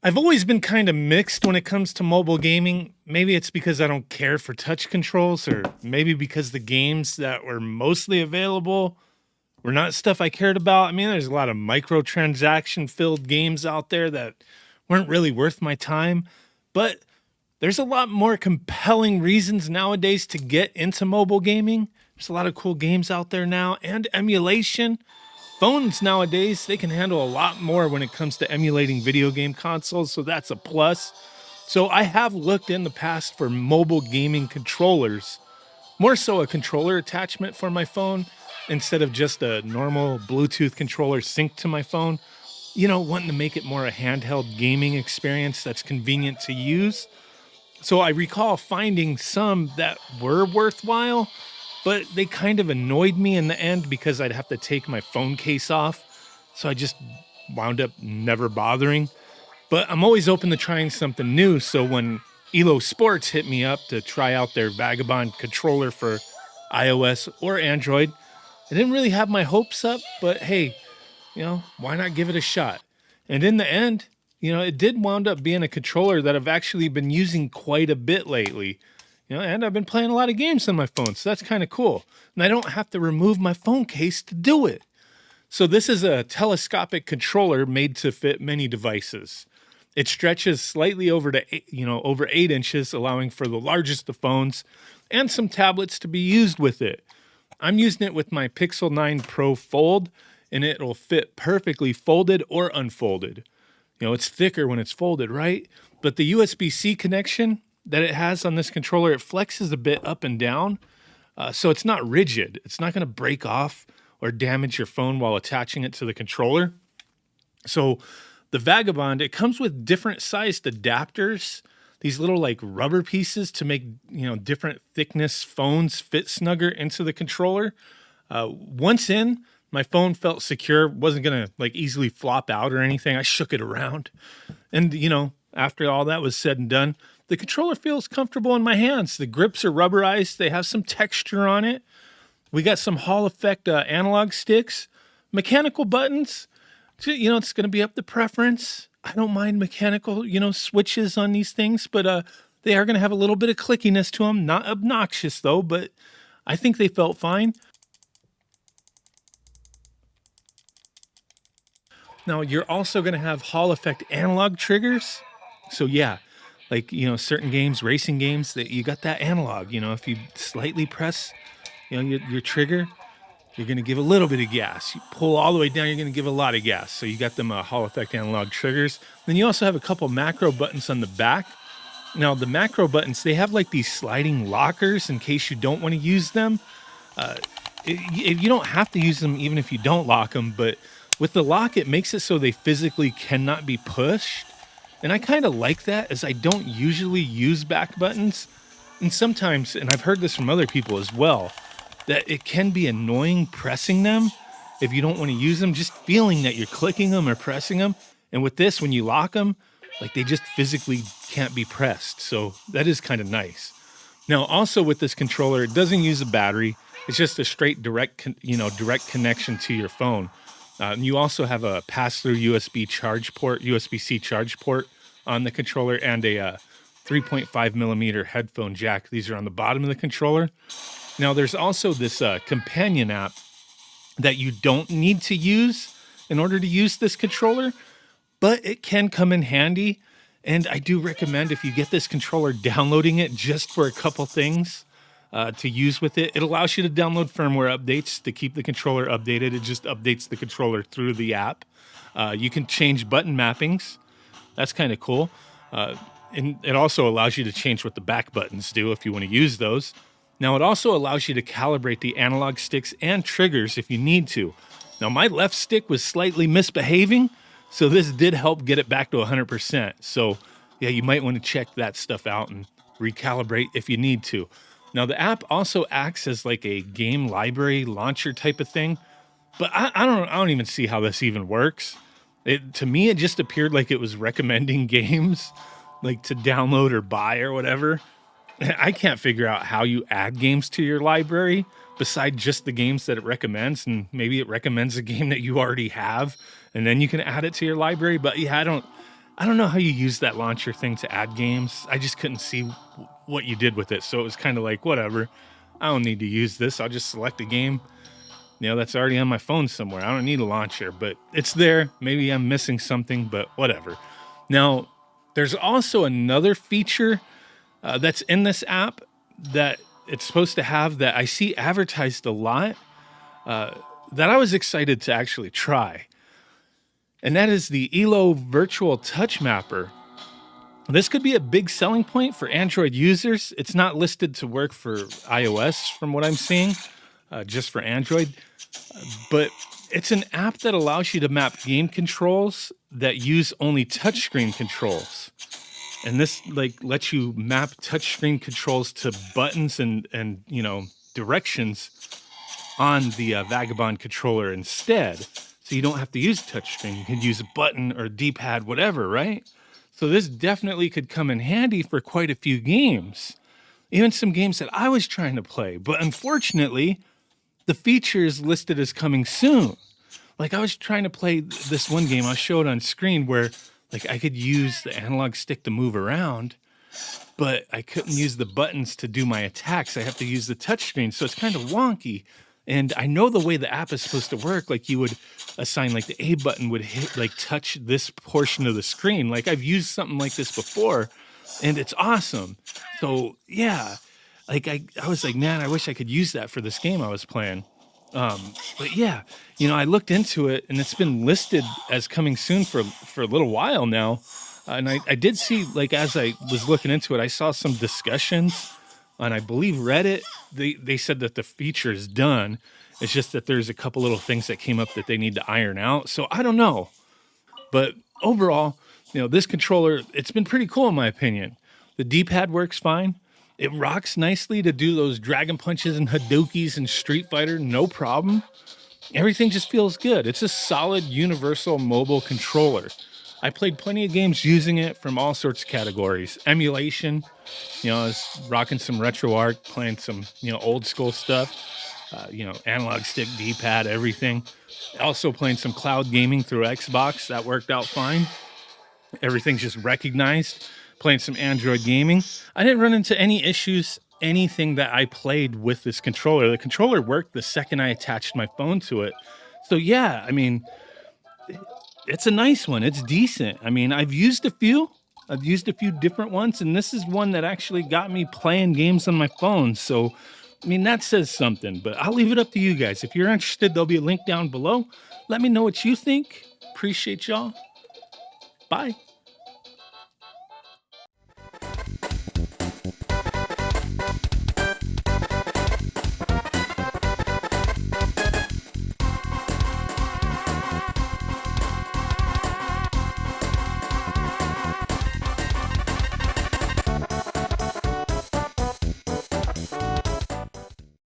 I've always been kind of mixed when it comes to mobile gaming. Maybe it's because I don't care for touch controls, or maybe because the games that were mostly available were not stuff I cared about. I mean, there's a lot of microtransaction filled games out there that weren't really worth my time, but there's a lot more compelling reasons nowadays to get into mobile gaming. There's a lot of cool games out there now, and emulation. Phones nowadays, they can handle a lot more when it comes to emulating video game consoles, so that's a plus. So I have looked in the past for mobile gaming controllers, more so a controller attachment for my phone instead of just a normal Bluetooth controller synced to my phone. Wanting to make it more a handheld gaming experience that's convenient to use. So I recall finding some that were worthwhile, but they kind of annoyed me in the end because I'd have to take my phone case off. So I just wound up never bothering. But I'm always open to trying something new. So when ELO Sports hit me up to try out their Vagabond controller for iOS or Android, I didn't really have my hopes up, but hey, why not give it a shot? And in the end, it did wound up being a controller that I've actually been using quite a bit lately. And I've been playing a lot of games on my phone, so that's kind of cool. And I don't have to remove my phone case to do it. So this is a telescopic controller made to fit many devices. It stretches slightly over 8 inches, allowing for the largest of phones and some tablets to be used with it. I'm using it with my Pixel 9 Pro Fold, and it'll fit perfectly folded or unfolded. It's thicker when it's folded, right? But the USB-C connection that it has on this controller, it flexes a bit up and down. So it's not rigid. It's not going to break off or damage your phone while attaching it to the controller. So the Vagabond, it comes with different sized adapters, these little like rubber pieces to make, different thickness phones fit snugger into the controller. Once in, my phone felt secure, wasn't going to like easily flop out or anything. I shook it around. And, after all that was said and done, the controller feels comfortable in my hands. The grips are rubberized. They have some texture on it. We got some Hall effect analog sticks, mechanical buttons. So, it's going to be up to preference. I don't mind mechanical, switches on these things, but they are going to have a little bit of clickiness to them. Not obnoxious though, but I think they felt fine. Now, you're also going to have Hall effect analog triggers. So yeah, like, certain games, racing games, that you got that analog, if you slightly press, your trigger, you're going to give a little bit of gas. You pull all the way down, you're going to give a lot of gas. So you got them Hall effect analog triggers. Then you also have a couple macro buttons on the back. Now, the macro buttons, they have like these sliding lockers in case you don't want to use them. You don't have to use them even if you don't lock them, but with the lock, it makes it so they physically cannot be pushed. And I kind of like that, as I don't usually use back buttons. And sometimes, and I've heard this from other people as well, that it can be annoying pressing them if you don't want to use them, just feeling that you're clicking them or pressing them. And with this, when you lock them, like they just physically can't be pressed. So that is kind of nice. Now, also with this controller, it doesn't use a battery. It's just a straight direct connection to your phone. And you also have a pass-through USB-C charge port on the controller, and a 3.5 millimeter headphone jack. These are on the bottom of the controller. Now, there's also this companion app that you don't need to use in order to use this controller, but it can come in handy. And I do recommend, if you get this controller, downloading it just for a couple things to use with it. It allows you to download firmware updates to keep the controller updated. It just updates the controller through the app. You can change button mappings. That's kind of cool. And it also allows you to change what the back buttons do if you want to use those. Now, it also allows you to calibrate the analog sticks and triggers if you need to. Now, my left stick was slightly misbehaving, so this did help get it back to 100%. So, yeah, you might want to check that stuff out and recalibrate if you need to. Now, the app also acts as like a game library launcher type of thing, but I don't even see how this even works. To me, it just appeared like it was recommending games like to download or buy or whatever. I can't figure out how you add games to your library besides just the games that it recommends. And maybe it recommends a game that you already have, and then you can add it to your library. But yeah, I don't know how you use that launcher thing to add games. I just couldn't see what you did with it. So it was kind of like, whatever. I don't need to use this. I'll just select a game, that's already on my phone somewhere. I don't need a launcher, but it's there. Maybe I'm missing something, but whatever. Now, there's also another feature that's in this app that it's supposed to have that I see advertised a lot uh, that I was excited to actually try. And that is the ELO Virtual Touch Mapper. This could be a big selling point for Android users. It's not listed to work for iOS from what I'm seeing, just for Android. But it's an app that allows you to map game controls that use only touchscreen controls. And this lets you map touchscreen controls to buttons and directions on the Vagabond controller instead. So you don't have to use touchscreen. You can use a button or D-pad, whatever, right? So this definitely could come in handy for quite a few games, even some games that I was trying to play. But unfortunately, the feature is listed as coming soon. Like I was trying to play this one game, I'll show it on screen, where like I could use the analog stick to move around, but I couldn't use the buttons to do my attacks. I have to use the touchscreen. So it's kind of wonky. And I know the way the app is supposed to work. Like you would assign like the A button would hit like touch this portion of the screen. Like I've used something like this before and it's awesome. So yeah, like I was like, man, I wish I could use that for this game I was playing. But yeah, I looked into it and it's been listed as coming soon for a little while now. And I did see, like, as I was looking into it, I saw some discussions on, I believe, Reddit. They said that the feature is done. It's just that there's a couple little things that came up that they need to iron out. So I don't know. But overall, this controller, it's been pretty cool in my opinion. The D-pad works fine. It rocks nicely to do those dragon punches and Hadoukis and Street Fighter, no problem. Everything just feels good. It's a solid universal mobile controller. I played plenty of games using it from all sorts of categories. Emulation, I was rocking some retro art, playing some, old school stuff, analog stick, D-pad, everything. Also playing some cloud gaming through Xbox. That worked out fine. Everything's just recognized. Playing some Android gaming. I didn't run into any issues, anything that I played with this controller. The controller worked the second I attached my phone to it. So yeah, I mean, it's a nice one. It's decent. I mean, I've used a few different ones, and this is one that actually got me playing games on my phone. So, I mean, that says something, but I'll leave it up to you guys. If you're interested, there'll be a link down below. Let me know what you think. Appreciate y'all. Bye.